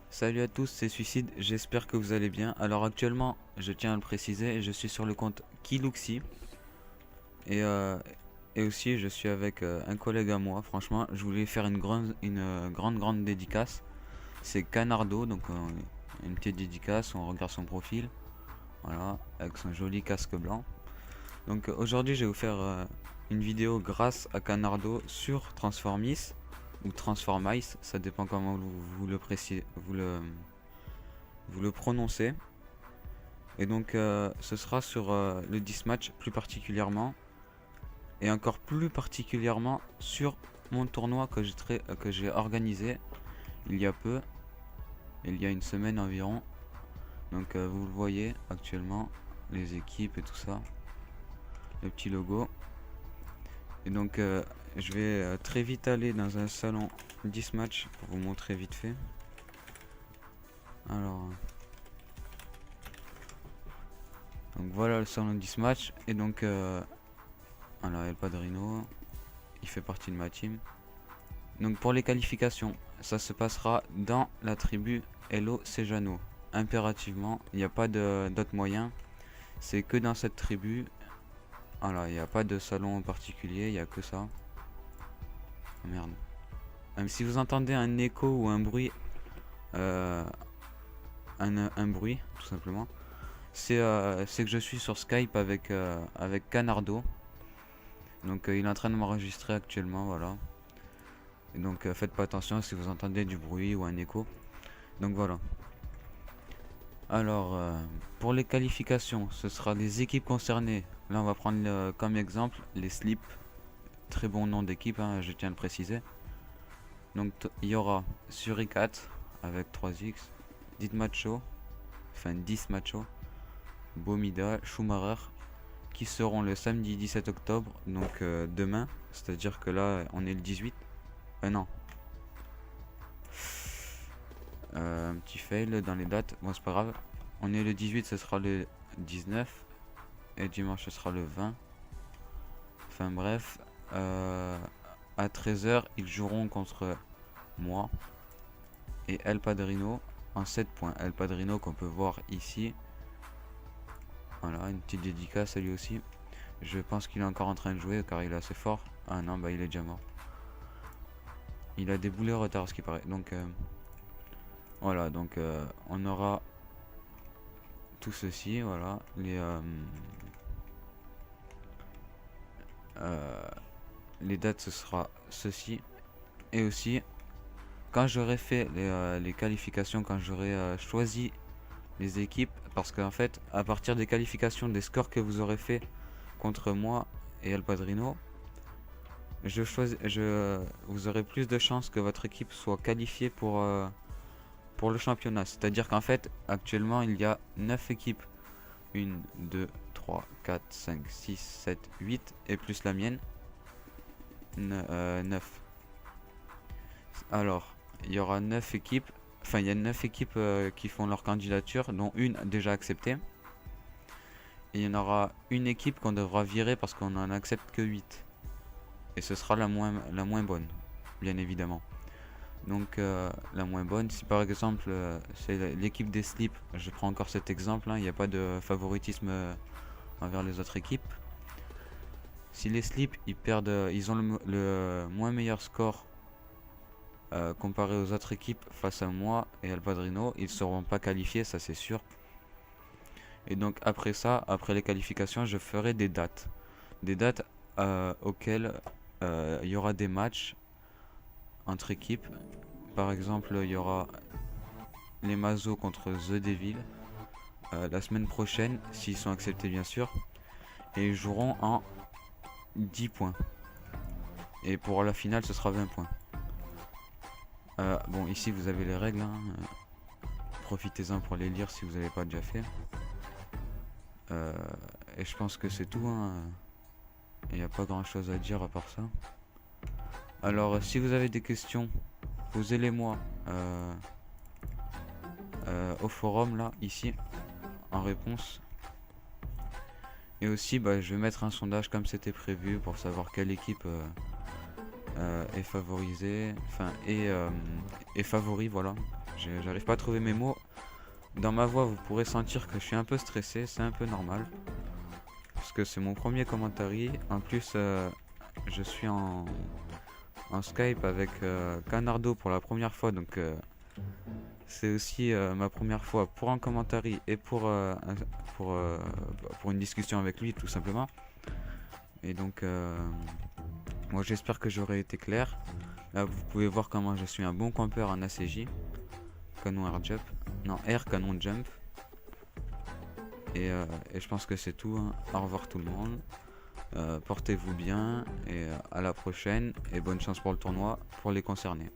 Salut à tous, c'est Suicide, j'espère que vous allez bien. Alors actuellement, je tiens à le préciser, je suis sur le compte Kiluxi et, euh, et aussi je suis avec un collègue à moi. Franchement, je voulais faire une grande dédicace. C'est Canardo, donc une petite dédicace, on regarde son profil, voilà, avec son joli casque blanc. Donc aujourd'hui, je vais vous faire une vidéo grâce à Canardo sur Transformis ou Transformice, ça dépend comment vous le prononcez. Et donc ce sera sur le Dismatch plus particulièrement. Et encore plus particulièrement sur mon tournoi que j'ai organisé il y a peu. Il y a une semaine environ. Donc vous le voyez actuellement. Les équipes et tout ça. Le petit logo. Et donc je vais très vite aller dans un salon Dismatch pour vous montrer vite fait. Alors... donc voilà le salon Dismatch. Et donc... alors El Padrino, il fait partie de ma team. Donc pour les qualifications, ça se passera dans la tribu Hello Sejano. Impérativement, il n'y a pas d'autre moyen. C'est que dans cette tribu. Voilà, il n'y a pas de salon en particulier, il n'y a que ça. Oh, merde. Si vous entendez un écho ou un bruit, euh, un bruit tout simplement, c'est que je suis sur Skype avec Canardo. Donc il est en train de m'enregistrer actuellement, voilà. Et donc faites pas attention si vous entendez du bruit ou un écho. Donc voilà. Alors pour les qualifications, ce sera les équipes concernées. Là on va prendre comme exemple les Slips. Très bon nom d'équipe, hein, je tiens à le préciser. Donc il y aura Suricat avec 3x, Dit Macho, enfin 10 Macho, Bomida, Schumacher, qui seront le samedi 17 octobre, donc demain. C'est-à-dire que là on est le 18. Non, un petit fail dans les dates, bon c'est pas grave. On est le 18, ce sera le 19. Et dimanche, ce sera le 20. Enfin bref, à 13 h, ils joueront contre moi et El Padrino en 7 points. El Padrino qu'on peut voir ici. Voilà, une petite dédicace à lui aussi. Je pense qu'il est encore en train de jouer car il est assez fort. Ah non, bah il est déjà mort. Il a des boulets en retard, ce qui paraît. Donc voilà, donc on aura tout ceci, voilà, les dates, ce sera ceci. Et aussi, quand j'aurai fait les qualifications, quand j'aurai choisi les équipes, parce qu'en fait, à partir des qualifications, des scores que vous aurez fait contre moi et El Padrino, vous aurez plus de chances que votre équipe soit qualifiée pour le championnat. C'est-à-dire qu'en fait, actuellement, il y a 9 équipes. 1, 2, 3, 4, 5, 6, 7, 8 et plus la mienne. 9. Alors, il y aura 9 équipes. Enfin, il y a 9 équipes qui font leur candidature, dont une déjà acceptée. Et il y en aura une équipe qu'on devra virer parce qu'on n'en accepte que 8. Et ce sera la moins bonne, bien évidemment. Donc la moins bonne, si par exemple c'est l'équipe des Slips, je prends encore cet exemple, hein, il n'y a pas de favoritisme envers les autres équipes. Si les Slips ils ont le moins meilleur score comparé aux autres équipes face à moi et El Padrino, ils ne seront pas qualifiés, ça c'est sûr. Et donc après ça, après les qualifications, je ferai des dates. Des dates auxquelles il y aura des matchs entre équipes. Par exemple, il y aura les Mazos contre The Devil la semaine prochaine, s'ils sont acceptés bien sûr. Et ils joueront en 10 points. Et pour la finale, ce sera 20 points. Bon, ici vous avez les règles, hein. Profitez-en pour les lire si vous n'avez pas déjà fait. Et je pense que c'est tout, hein. Il n'y a pas grand chose à dire à part ça. Alors, si vous avez des questions, posez-les-moi au forum, là, ici, en réponse. Et aussi, bah, je vais mettre un sondage comme c'était prévu pour savoir quelle équipe est favorisée, enfin, est favori, voilà. J'arrive pas à trouver mes mots. Dans ma voix, vous pourrez sentir que je suis un peu stressé, c'est un peu normal. Parce que c'est mon premier commentary. En plus, je suis en Skype avec Canardo pour la première fois. Donc, c'est aussi ma première fois pour un commentary et pour une discussion avec lui, tout simplement. Et donc, moi, j'espère que j'aurai été clair. Là, vous pouvez voir comment je suis un bon campeur en ACJ. Canon Air Jump. Non, Air Canon Jump. Et je pense que c'est tout, hein. Au revoir tout le monde. Portez-vous bien et à la prochaine. Et bonne chance pour le tournoi pour les concernés.